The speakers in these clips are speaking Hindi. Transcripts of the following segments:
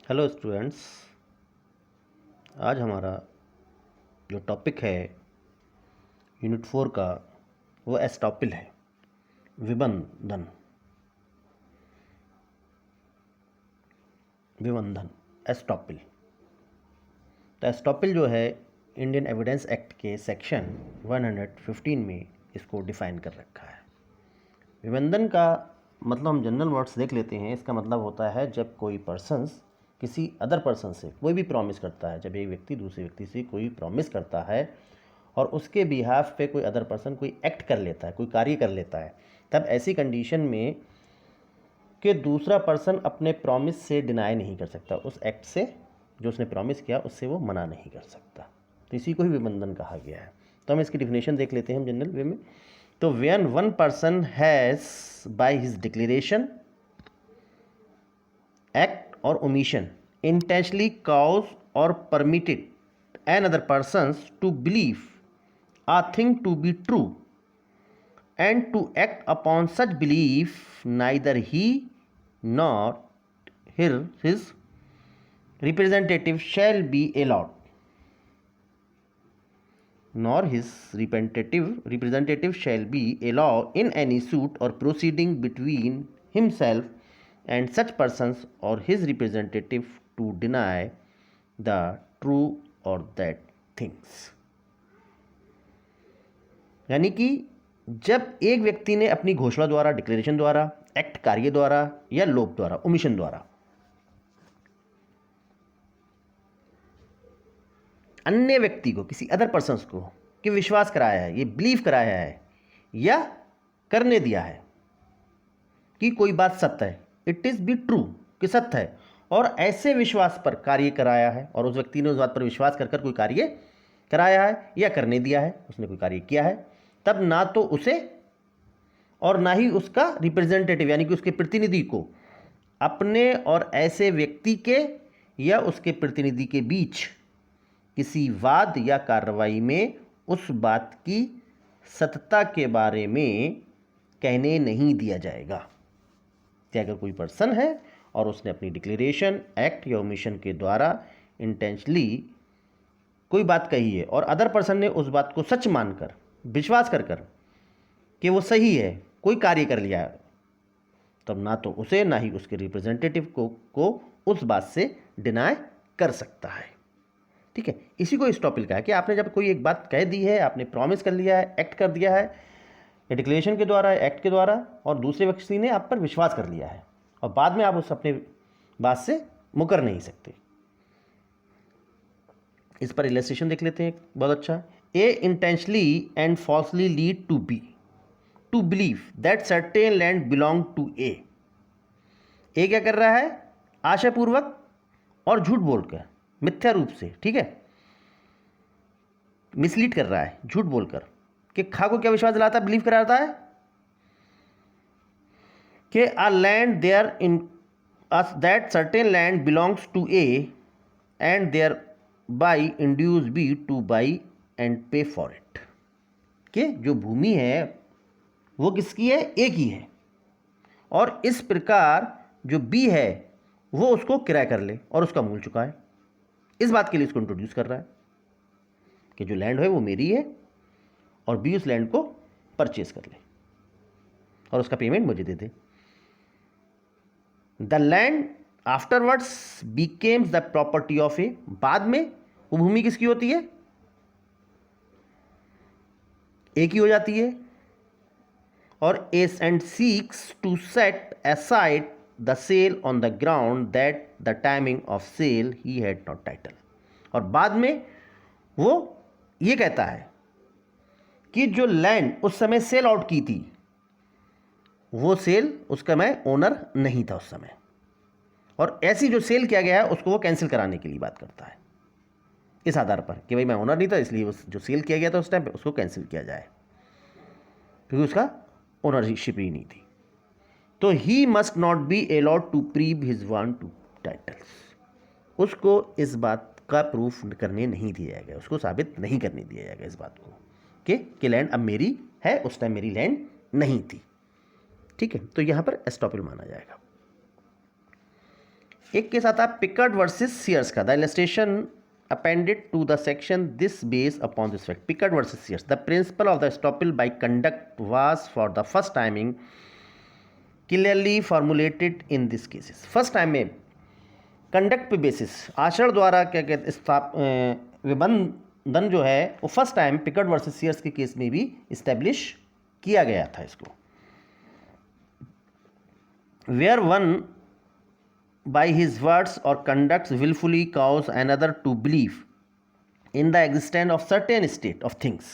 Hello students. आज हमारा जो टॉपिक है यूनिट 4 का वो एस्टॉपिल है, विबंधन। विबंधन एस्टॉपिल। तो एस्टॉपिल जो है इंडियन एविडेंस एक्ट के सेक्शन 115 में इसको डिफाइन कर रखा है। विबंधन का मतलब हम जनरल वर्ड्स देख लेते हैं। इसका मतलब होता है जब कोई पर्सन्स किसी अदर पर्सन से कोई भी प्रॉमिस करता है, जब एक व्यक्ति दूसरे व्यक्ति से कोई प्रॉमिस करता है और उसके बिहाफ पे कोई अदर पर्सन कोई एक्ट कर लेता है, कोई कार्य कर लेता है, तब ऐसी कंडीशन में कि दूसरा पर्सन अपने प्रॉमिस से डिनाई नहीं कर सकता, उस एक्ट से जो उसने प्रॉमिस किया उससे वो मना नहीं कर सकता। तो इसी को ही विबंधन कहा गया है। तो हम इसकी डिफिनेशन देख लेते हैं हम जनरल वे में। तो when one person has by his declaration, act or omission intentionally caused or permitted another persons to believe a thing to be true and to act upon such belief, neither he nor his representative shall be allowed, nor his representative shall be allowed in any suit or proceeding between himself and such persons or his representative to deny the true or that things। यानी कि जब एक व्यक्ति ने अपनी घोषणा द्वारा, डिक्लेरेशन द्वारा, एक्ट कार्य द्वारा या लोप द्वारा, ओमिशन द्वारा अन्य व्यक्ति को, किसी अदर पर्सन्स को कि विश्वास कराया है, ये बिलीव कराया है या करने दिया है कि कोई बात सत्य है, इट इज़ बी ट्रू, कि सत्य है, और ऐसे विश्वास पर कार्य कराया है और उस व्यक्ति ने उस बात पर विश्वास कर कोई कार्य कराया है या करने दिया है, उसने कोई कार्य किया है, तब ना तो उसे और ना ही उसका रिप्रेजेंटेटिव यानी कि उसके प्रतिनिधि को अपने और ऐसे व्यक्ति के या उसके प्रतिनिधि के बीच किसी वाद या कार्रवाई में उस बात की सत्यता के बारे में कहने नहीं दिया जाएगा। कि अगर कोई पर्सन है और उसने अपनी डिक्लेरेशन, एक्ट या ओमिशन के द्वारा इंटेंशनली कोई बात कही है और अदर पर्सन ने उस बात को सच मानकर, विश्वास कर कि वो सही है, कोई कार्य कर लिया है, तब ना तो उसे ना ही उसके रिप्रेजेंटेटिव को उस बात से डिनाई कर सकता है। ठीक है, इसी को एस्टॉपिल कहा है कि आपने जब कोई एक बात कह दी है, आपने प्रॉमिस कर लिया है, एक्ट कर दिया है या डिक्लेरेशन के द्वारा, एक्ट के द्वारा, और दूसरे व्यक्ति ने आप पर विश्वास कर लिया है और बाद में आप उस अपने बात से मुकर नहीं सकते। इस पर इलस्ट्रेशन देख लेते हैं बहुत अच्छा। A intentionally and falsely lead to believe that certain land belong to A. क्या कर रहा है? आशापूर्वक और झूठ बोलकर, मिथ्या रूप से, ठीक है, मिसलीड कर रहा है झूठ बोलकर कि खा को क्या विश्वास दिलाता है, बिलीव कराता है कि a land there in us that certain land belongs to A and thereby induce B to buy and pay for it। कि जो भूमि है वो किसकी है? ए की है, और इस प्रकार जो बी है वो उसको किराया कर ले और उसका मूल चुका है। इस बात के लिए इसको इंट्रोड्यूस कर रहा है कि जो लैंड है वो मेरी है और बी उस लैंड को परचेज कर ले और उसका पेमेंट मुझे दे दे। The land afterwards becomes the property of A. बाद में वो भूमि किसकी होती है? ए की हो जाती है। और S and seeks to set aside the sale on the ground that the timing of sale he had not title. और बाद में वो ये कहता है कि जो लैंड उस समय सेल आउट की थी वो सेल, उसका मैं ओनर नहीं था उस समय, और ऐसी जो सेल किया गया है उसको वो कैंसिल कराने के लिए बात करता है, इस आधार पर कि भाई मैं ओनर नहीं था इसलिए उस जो सेल किया गया था उस टाइम पे उसको कैंसिल किया जाए क्योंकि उसका ओनरशिप ही नहीं थी। तो he must not be allowed to prove his want to titles. उसको इस बात का प्रूफ करने नहीं दिया जाएगा, उसको साबित नहीं करने दिया जाएगा इस बात को कि लैंड अब मेरी है, उस टाइम मेरी लैंड नहीं थी। ठीक है, तो यहाँ पर एस्टॉपिल माना जाएगा। एक केस आता है पिकर्ड वर्सेस सीयर्स का। The illustration appended to the section this based upon this fact. Pickard versus Sears. The principle of the estoppel by conduct was for the first timing clearly formulated in these cases. First time में कंडक्ट पे बेसिस आचरण द्वारा क्या कहते विबंधन जो है वो first time Pickard versus Sears के केस में भी इस्टेब्लिश किया गया था इसको। Where one by his words or conducts willfully cause another to believe in the existence of certain state of things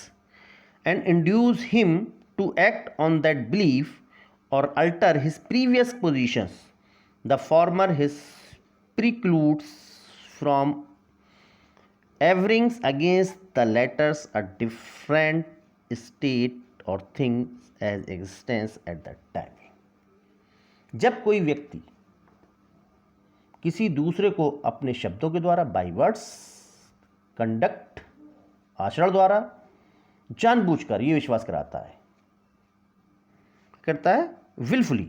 and induce him to act on that belief or alter his previous positions. The former his precludes from averring against the latters a different state or things as existence at that time. जब कोई व्यक्ति किसी दूसरे को अपने शब्दों के द्वारा बाय वर्ड्स कंडक्ट आचरण द्वारा जानबूझकर ये विश्वास कराता है, करता है विलफुली,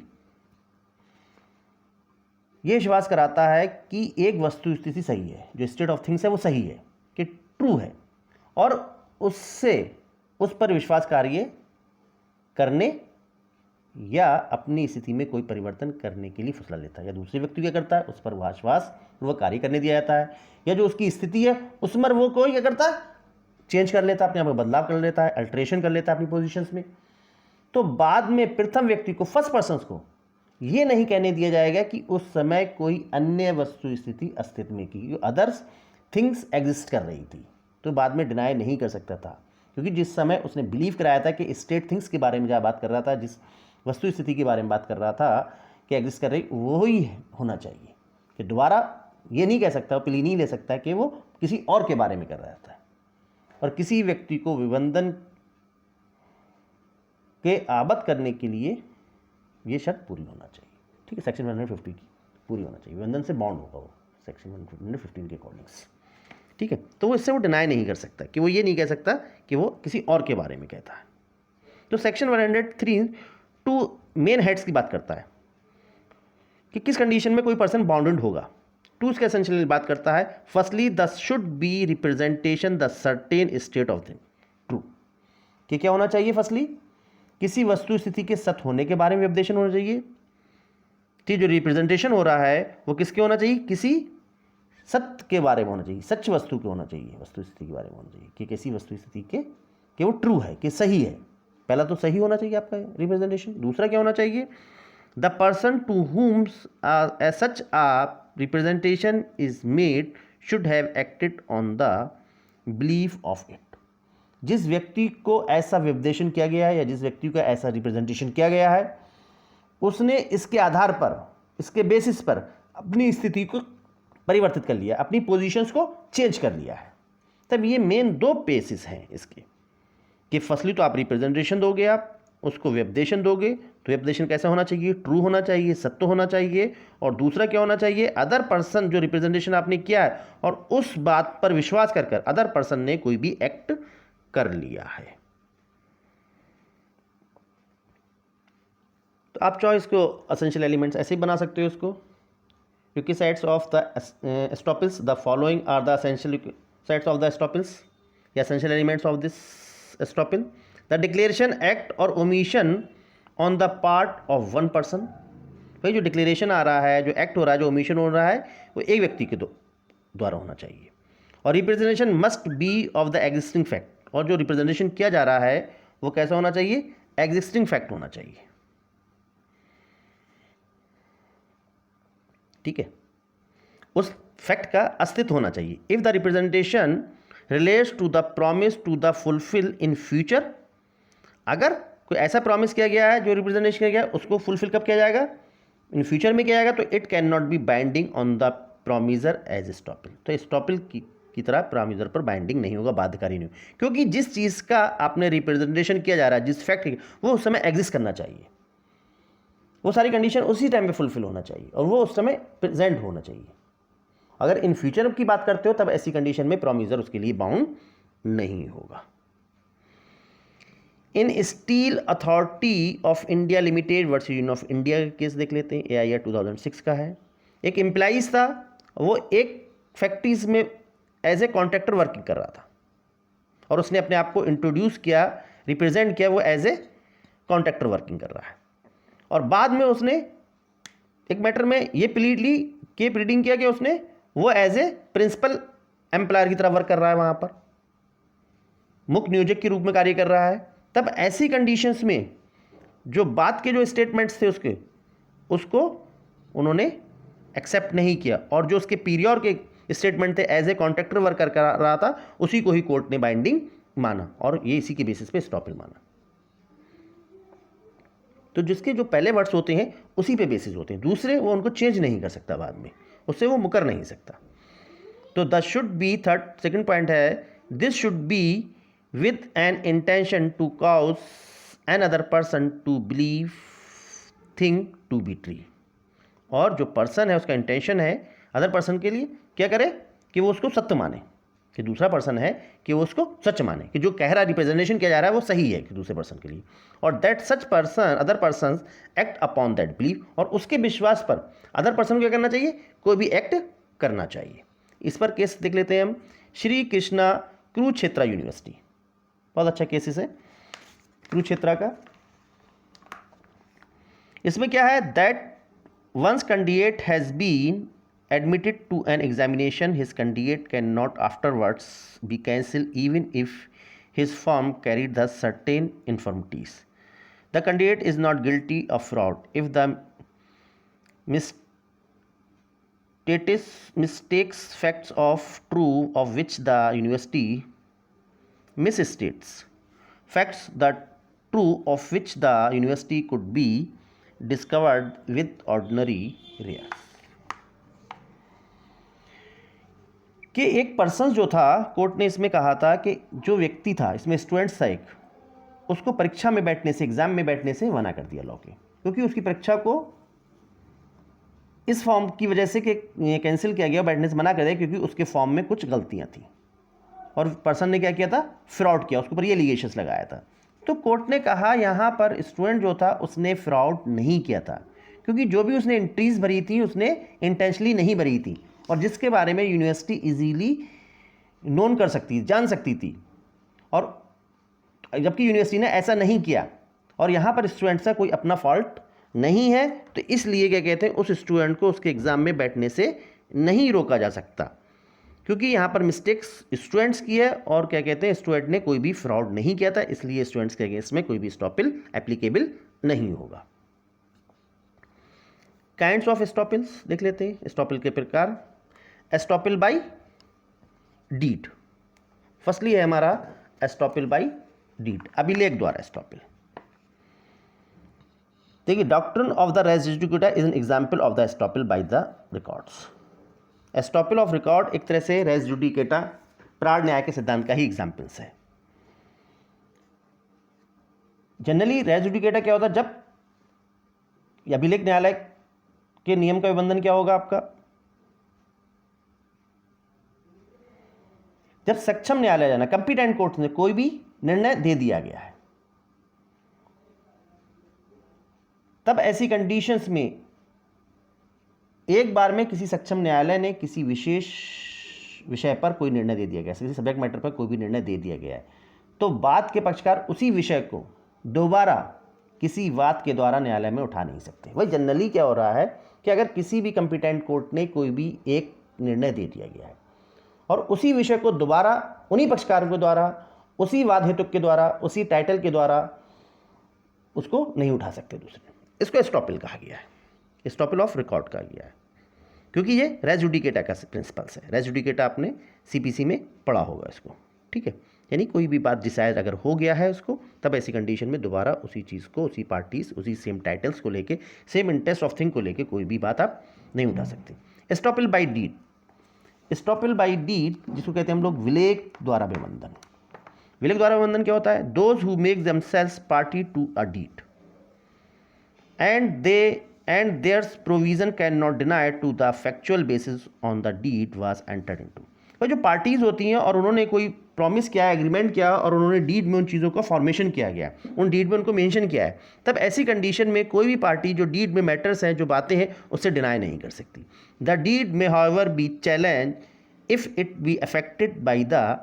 ये विश्वास कराता है कि एक वस्तु स्थिति सही है, जो स्टेट ऑफ थिंग्स है वो सही है, कि ट्रू है, और उससे उस पर विश्वास कार्य करने या अपनी स्थिति में कोई परिवर्तन करने के लिए फैसला लेता है, या दूसरे व्यक्ति क्या करता है उस पर विश्वास वो कार्य करने दिया जाता है, या जो उसकी स्थिति है उस पर वो कोई क्या करता है चेंज कर लेता है, अपने आप में बदलाव कर लेता है, अल्टरेशन कर लेता है अपनी पोजीशंस में। तो बाद में प्रथम व्यक्ति को फर्स्ट पर्सन को ये नहीं कहने दिया जाएगा कि उस समय कोई अन्य वस्तु स्थिति अस्तित्व में की, अदर्स थिंग्स एग्जिस्ट कर रही थी, तो बाद में डिनाई नहीं कर सकता था, क्योंकि जिस समय उसने बिलीव कराया था कि स्टेट थिंग्स के बारे में जहाँ बात कर रहा था, जिस वस्तु स्थिति के बारे में बात कर रहा था कि एग्जिस्ट कर रही, वो ही होना चाहिए, कि दोबारा ये नहीं कह सकता, प्ली नहीं ले सकता कि वो किसी और के बारे में कर रहा था। और किसी व्यक्ति को विबंधन के आबद्ध करने के लिए ये शर्त पूरी होना चाहिए, ठीक है, सेक्शन 150 की पूरी होना चाहिए, विबंधन से बाउंड होगा वो सेक्शन 115 के अकॉर्डिंग्स, ठीक है। तो वो इससे वो डिनाई नहीं कर सकता, कि वो ये नहीं कह सकता कि वो किसी और के बारे में कहता है। तो सेक्शन 103 टू मेन हेड्स की बात करता है कि किस कंडीशन में कोई पर्सन बाउंडेड होगा। टू इसके एसेंशियली बात करता है, firstly the should B representation the certain state of thing. True कि क्या होना चाहिए, फर्स्टली किसी वस्तु स्थिति के सत्य होने के बारे में उपदेशन होना चाहिए, ठीक, जो रिप्रेजेंटेशन हो रहा है वो किसके होना चाहिए, किसी सत्य के बारे में होना चाहिए, सच वस्तु के होना चाहिए, वस्तु स्थिति के बारे में होना चाहिए, कि किसी वस्तु स्थिति के कि वो ट्रू है, कि सही है। पहला तो सही होना चाहिए आपका रिप्रेजेंटेशन। दूसरा क्या होना चाहिए, the person to whom such a representation is made should have acted on the belief of it. जिस व्यक्ति को ऐसा विपदेशन किया गया है या जिस व्यक्ति का ऐसा रिप्रेजेंटेशन किया गया है, उसने इसके आधार पर, इसके बेसिस पर अपनी स्थिति को परिवर्तित कर लिया, अपनी पोजीशंस को चेंज कर लिया है। तब ये मेन दो बेसिस हैं इसके, कि फर्स्टली तो आप रिप्रेजेंटेशन दोगे, आप उसको व्यपदेशन दोगे, तो व्यपदेशन कैसा होना चाहिए, ट्रू होना चाहिए, सत्य होना चाहिए। और दूसरा क्या होना चाहिए, अदर पर्सन जो रिप्रेजेंटेशन आपने किया है और उस बात पर विश्वास कर अदर पर्सन ने कोई भी एक्ट कर लिया है। तो आप चाहो इसको एसेंशियल एलिमेंट्स ऐसे ही बना सकते हो इसको, क्योंकि sets of the estoppels, the following are the essential sets of the estoppels या essential elements of this estoppel. The declaration, act और omission on the part of one person. भाई जो डिक्लेरेशन आ रहा है, जो एक्ट हो रहा है, जो ओमिशन हो रहा है, वो एक व्यक्ति के द्वारा होना चाहिए। और representation must be of the existing fact, और जो रिप्रेजेंटेशन किया जा रहा है वो कैसा होना चाहिए, एग्जिस्टिंग फैक्ट होना चाहिए, ठीक है, उस फैक्ट का अस्तित्व होना चाहिए। If the representation relates to the promise to the fulfil in future, अगर कोई ऐसा प्रॉमिस किया गया है, जो रिप्रेजेंटेशन किया गया है, उसको फुलफिल कब किया जाएगा, इन फ्यूचर में किया जाएगा, तो it can not be binding on the promisor as estoppel. तो एस्टॉपल की तरह प्रॉमिसर पर बाइंडिंग नहीं होगा, बाध्यकारी नहीं होगा, क्योंकि जिस चीज़ का आपने रिप्रेजेंटेशन किया जा रहा है, जिस फैक्ट वो उस समय एग्जिस्ट करना चाहिए, वो सारी कंडीशन उसी टाइम में फुलफिल होना चाहिए और वो उस समय प्रेजेंट होना चाहिए। अगर इन फ्यूचर की बात करते हो तब ऐसी कंडीशन में प्रॉमिसर उसके लिए बाउंड नहीं होगा। In steel authority of India limited versus union of India का केस देख लेते हैं, AIR 2006 का है। एक एम्प्लॉइज था, वो एक फैक्ट्रीज में एज ए कॉन्ट्रैक्टर वर्किंग कर रहा था और उसने अपने आप को इंट्रोड्यूस किया, रिप्रेजेंट किया, वो एज ए कॉन्ट्रैक्टर वर्किंग कर रहा है। और बाद में उसने एक मैटर में ये प्लीडिंग किया कि उसने वो एज ए प्रिंसिपल एम्प्लॉयर की तरह वर्क कर रहा है, वहाँ पर मुख्य नियोजक के रूप में कार्य कर रहा है। तब ऐसी कंडीशंस में जो बात के जो स्टेटमेंट्स थे उसको उन्होंने एक्सेप्ट नहीं किया, और जो उसके पीरियड के स्टेटमेंट थे एज ए कॉन्ट्रैक्टर वर्क कर रहा था, उसी को ही कोर्ट ने बाइंडिंग माना और ये इसी के बेसिस पे एस्टॉपेल माना। तो जिसके जो पहले वर्ड्स होते हैं उसी पे बेसिस होते हैं, दूसरे वो उनको चेंज नहीं कर सकता, बाद में उससे वो मुकर नहीं सकता। तो the should be second point है, this should be with an intention to cause another person to believe thing to be true. और जो पर्सन है उसका इंटेंशन है अदर पर्सन के लिए क्या करे कि वो उसको सत्य माने, कि दूसरा पर्सन है कि वो उसको सच माने, कि जो कह रहा रिप्रेजेंटेशन किया जा रहा है वो सही है कि दूसरे पर्सन के लिए, और that such person other person act upon that believe, और उसके विश्वास पर अदर पर्सन को क्या करना चाहिए, कोई भी एक्ट करना चाहिए। इस पर केस देख लेते हैं हम, श्री कृष्णा कुरुक्षेत्र यूनिवर्सिटी, बहुत अच्छा केसेस है कुरुक्षेत्र का। इसमें क्या है, that once candidate has been admitted to an examination, his candidate cannot afterwards be cancelled even if his firm carried the certain infirmities. The candidate is not guilty of fraud if the mistakes facts of true of which the university misstates, facts that true of which the university could be discovered with ordinary rare. कि एक पर्सन जो था, कोर्ट ने इसमें कहा था कि जो व्यक्ति था, इसमें स्टूडेंट्स था एक, उसको परीक्षा में बैठने से, एग्जाम में बैठने से मना कर दिया लॉ के, क्योंकि उसकी परीक्षा को इस फॉर्म की वजह से कि कैंसिल किया गया, बैठने से मना कर दिया क्योंकि उसके फॉर्म में कुछ गलतियां थी और पर्सन ने क्या किया था, फ्रॉड किया, उसके ऊपर ये एलिगेशंस लगाया था। तो कोर्ट ने कहा यहाँ पर स्टूडेंट जो था उसने फ्रॉड नहीं किया था, क्योंकि जो भी उसने एंट्रीज भरी थी उसने इंटेंशनली नहीं भरी थी, और जिसके बारे में यूनिवर्सिटी इजीली नोन कर सकती, जान सकती थी, और जबकि यूनिवर्सिटी ने ऐसा नहीं किया, और यहाँ पर स्टूडेंट्स का कोई अपना फॉल्ट नहीं है, तो इसलिए क्या कहते हैं, उस स्टूडेंट को उसके एग्ज़ाम में बैठने से नहीं रोका जा सकता, क्योंकि यहाँ पर मिस्टेक्स स्टूडेंट्स की है, और क्या कहते हैं, स्टूडेंट ने कोई भी फ्रॉड नहीं किया था, इसलिए स्टूडेंट्स के अगेंस्ट में कोई भी एस्टॉपेल एप्लीकेबल नहीं होगा। काइंड्स ऑफ एस्टॉपेल्स देख लेते हैं, एस्टॉपेल के प्रकार। एस्टॉपेल बाय डीड, फर्स्टली है हमारा एस्टॉपेल बाय डीड, अभिलेख द्वारा एस्टॉपेल। देखिए, doctrine of the res judicata is an example of the estoppel by the records. Estoppel of record एक तरह से रेस जुडिकाटा, प्राण न्याय के सिद्धांत का ही एग्जाम्पल्स है। जनरली रेस जुडिकाटा क्या होता है, जब अभिलेख न्यायालय के नियम का उल्लंघन क्या होगा आपका, जब सक्षम न्यायालय जाना, कंपिटेंट कोर्ट ने कोई भी निर्णय दे दिया गया है, तब ऐसी कंडीशंस में एक बार में किसी सक्षम न्यायालय ने किसी विशेष विषय पर कोई निर्णय दे दिया गया, किसी सब्जेक्ट मैटर पर कोई भी निर्णय दे दिया गया है, तो वाद के पक्षकार उसी विषय को दोबारा किसी वाद के द्वारा न्यायालय में उठा नहीं सकते। वही जनरली क्या हो रहा है कि अगर किसी भी कंपिटेंट कोर्ट ने कोई भी एक निर्णय दे दिया गया है और उसी विषय को दोबारा उन्हीं पक्षकारों के द्वारा, उसी वाद हेतु के द्वारा, उसी टाइटल के द्वारा उसको नहीं उठा सकते दूसरे, इसको एस्टॉपेल कहा गया है, एस्टॉपेल ऑफ रिकॉर्ड कहा गया है, क्योंकि ये रेस जुडिकाटा का प्रिंसिपल्स है। रेस जुडिकाटा आपने सीपीसी में पढ़ा होगा इसको, ठीक है, यानी कोई भी बात डिसाइड अगर हो गया है उसको, तब ऐसी कंडीशन में दोबारा उसी चीज़ को, उसी पार्टीज, उसी सेम टाइटल्स को लेके, सेम इंटरेस्ट ऑफ थिंग को लेके कोई भी बात आप नहीं उठा सकते। Estoppel by deed, estoppel by deed जिसको कहते हैं हम लोग विलेख द्वारा विबंधन। विलेख द्वारा विबंधन क्या होता है, those who make themselves party to a deed and their provision cannot deny to the factual basis on the deed was entered into। और जो पार्टीज़ होती हैं और उन्होंने कोई प्रॉमिस किया है, एग्रीमेंट किया और उन्होंने डीड में उन चीज़ों का फॉर्मेशन किया गया, उन डीड में उनको मेंशन किया है, तब ऐसी कंडीशन में कोई भी पार्टी जो डीड में मैटर्स हैं, जो बातें हैं, उससे डिनाई नहीं कर सकती। द डीड में however be challenge if it be affected by the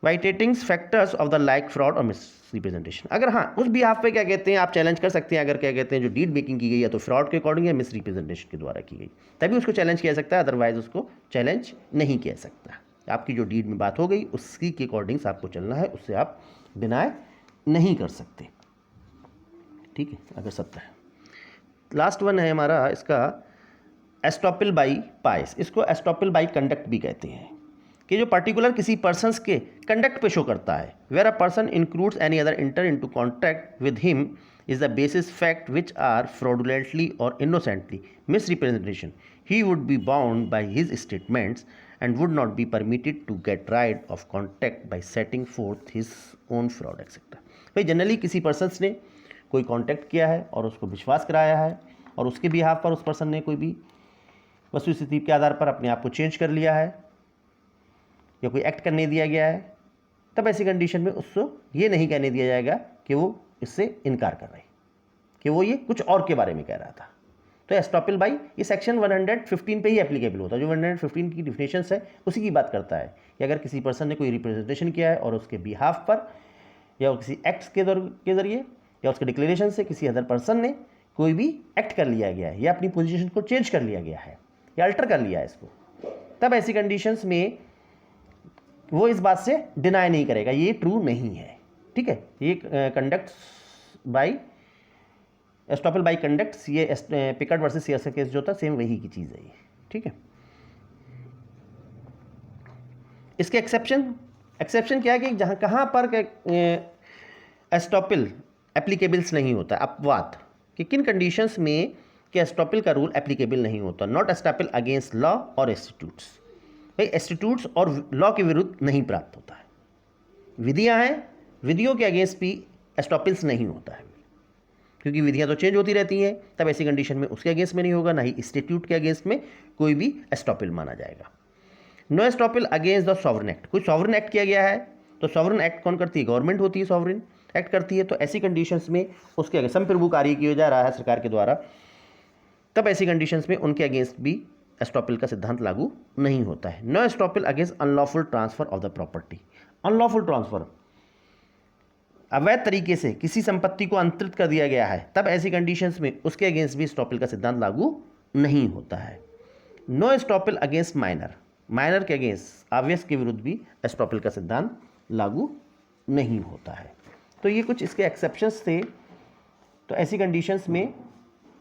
vitiating factors of the like fraud और मिस रिप्रेजेंटेशन। अगर हाँ उस बिहाफ पे क्या कहते हैं आप चैलेंज कर सकते हैं, अगर क्या कहते हैं जो डीड मेकिंग की गई है तो फ्रॉड के अकॉर्डिंग या मिस रिप्रेजेंटेशन के द्वारा की गई, तभी उसको चैलेंज किया सकता है, अदरवाइज उसको चैलेंज नहीं किया सकता। आपकी जो डीड में बात हो गई उसकी के अकॉर्डिंग्स आपको चलना है, उससे आप डिनाई नहीं कर सकते। ठीक है, अगर सत्य है। लास्ट वन है हमारा इसका एस्टॉपल बाई पाइस। इसको एस्टॉपल बाई कंडक्ट भी कहते हैं, कि जो पर्टिकुलर किसी पर्सन्स के कंडक्ट पे शो करता है। Where a person includes any other enter into contact with him is the basis fact which are fraudulently और innocently misrepresentation he would be bound by his statements and would not be permitted to get rid of contact by setting forth his own fraud etcetera. भाई जनरली किसी पर्सन्स ने कोई कॉन्टैक्ट किया है और उसको विश्वास कराया है और उसके बिहाफ पर उस पर्सन ने कोई भी वस्तु स्थिति के आधार पर अपने आप को चेंज कर लिया है या कोई एक्ट करने दिया गया है, तब ऐसी कंडीशन में उसको ये नहीं कहने दिया जाएगा कि वो इससे इनकार कर रहा है, कि वो ये कुछ और के बारे में कह रहा था। तो एस्टॉपल बाई ये सेक्शन 115 पे ही एप्लीकेबल होता है। जो 115 की डिफिनेशंस है उसी की बात करता है कि अगर किसी पर्सन ने कोई रिप्रेजेंटेशन किया है और उसके बिहाफ पर या किसी एक्ट्स के जरिए या उसके डिक्लेरेशन से किसी अदर पर्सन ने कोई भी एक्ट कर लिया गया है या अपनी पोजीशन को चेंज कर लिया गया है या अल्टर कर लिया है इसको, तब ऐसी कंडीशंस में वो इस बात से डिनाई नहीं करेगा, ये ट्रू नहीं है। ठीक है, ये conduct by estoppel by conducts, ये पिकट वर्सेस सीएसए केस जो था सेम वही की चीज़ है ये। ठीक है, इसके एक्सेप्शन क्या है कि जहाँ कहाँ पर एस्टॉपल एप्लीकेबल्स नहीं होता, अपवाद कि किन कंडीशंस में कि एस्टॉपल का रूल एप्लीकेबल नहीं होता। नॉट एस्टॉपल अगेंस्ट लॉ और इंस्टीट्यूट्स, भाई इंस्टीट्यूट्स और लॉ के विरुद्ध नहीं प्राप्त होता है। विधियां हैं, विधियों के अगेंस्ट भी एस्टॉपल्स नहीं होता है, क्योंकि विधियां तो चेंज होती रहती हैं, तब ऐसी कंडीशन में उसके अगेंस्ट में नहीं होगा, ना ही इंस्टीट्यूट के अगेंस्ट में कोई भी एस्टॉपल माना जाएगा। No estoppel against the sovereign act, कोई सॉवरेन एक्ट किया गया है तो सॉवरेन एक्ट कौन करती है, गवर्नमेंट होती है, सॉवरेन एक्ट करती है, तो ऐसी कंडीशंस में उसके अगेंस्ट संप्रभु कार्य किया जा रहा है सरकार के द्वारा, तब ऐसी कंडीशंस में उनके अगेंस्ट भी एस्टॉपल का सिद्धांत लागू नहीं होता है। No estoppel against unlawful transfer of the property, unlawful transfer अवैध तरीके से किसी संपत्ति को अंतरित कर दिया गया है, तब ऐसी कंडीशंस में उसके अगेंस्ट भी एस्टॉपल का सिद्धांत लागू नहीं होता है। No estoppel against minor, minor के अगेंस्ट ऑब्वियस के विरुद्ध भी एस्टॉपल का सिद्धांत लागू नहीं होता है। तो ये कुछ इसके एक्सेप्शंस थे। तो ऐसी कंडीशंस में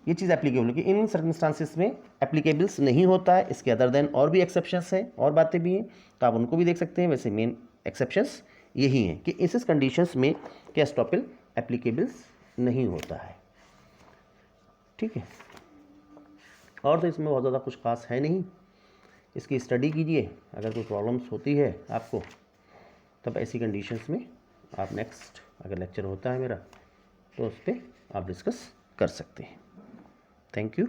ये चीज़ एप्लीकेबल है कि इन सर्कमस्टांसिस में एप्लीकेबल्स नहीं होता है। इसके अदर देन और भी एक्सेप्शंस हैं और बातें भी हैं, तो आप उनको भी देख सकते हैं। वैसे मेन एक्सेप्शंस यही हैं कि इस कंडीशंस में कि एस्टॉपल एप्लीकेबल्स नहीं होता है। ठीक है, और तो इसमें बहुत ज़्यादा कुछ खास है नहीं, इसकी स्टडी कीजिए। अगर कोई प्रॉब्लम्स होती है आपको, तब ऐसी कंडीशंस में आप नेक्स्ट अगर लेक्चर होता है मेरा तो उस पर आप डिस्कस कर सकते हैं। Thank you.